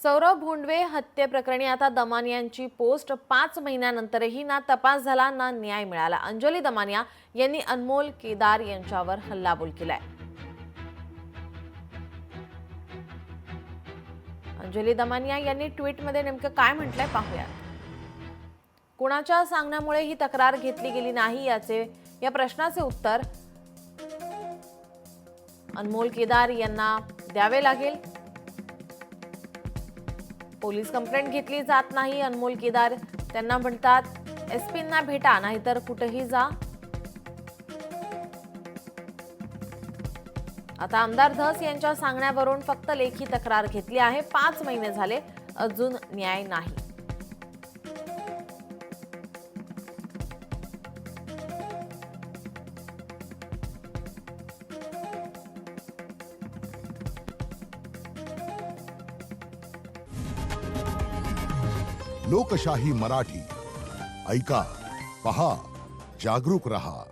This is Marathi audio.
सौरभ भोंडवे हत्येप्रकरणी आता दमानियांची पोस्ट 5 महिन्यानंतरही ना तपास झाला ना न्याय मिळाला। अंजली दमानिया यांनी अनमोल केदार यांच्यावर हल्लाबोल केलाय। अंजली दमानिया यांनी ट्विटमध्ये नेमकं काय म्हटलंय पाहूया। कुणाच्या सांगण्यामुळे ही तक्रार घेतली गेली नाही या प्रश्नाचे उत्तर अनमोल केदार यांना द्यावे लागेल। पोलीस कंप्लेंट घेतली जात नाही। अनमोल केदार त्यांना म्हणतात एसपींना भेटा नाहीतर कुठेही जा। आता आमदार धस यांच्या सांगण्यावरून फक्त लेखी तक्रार घेतली आहे। 5 महिने झाले अजून न्याय नाही। लोकशाही मराठी ऐका, पहा, जागरूक रहा।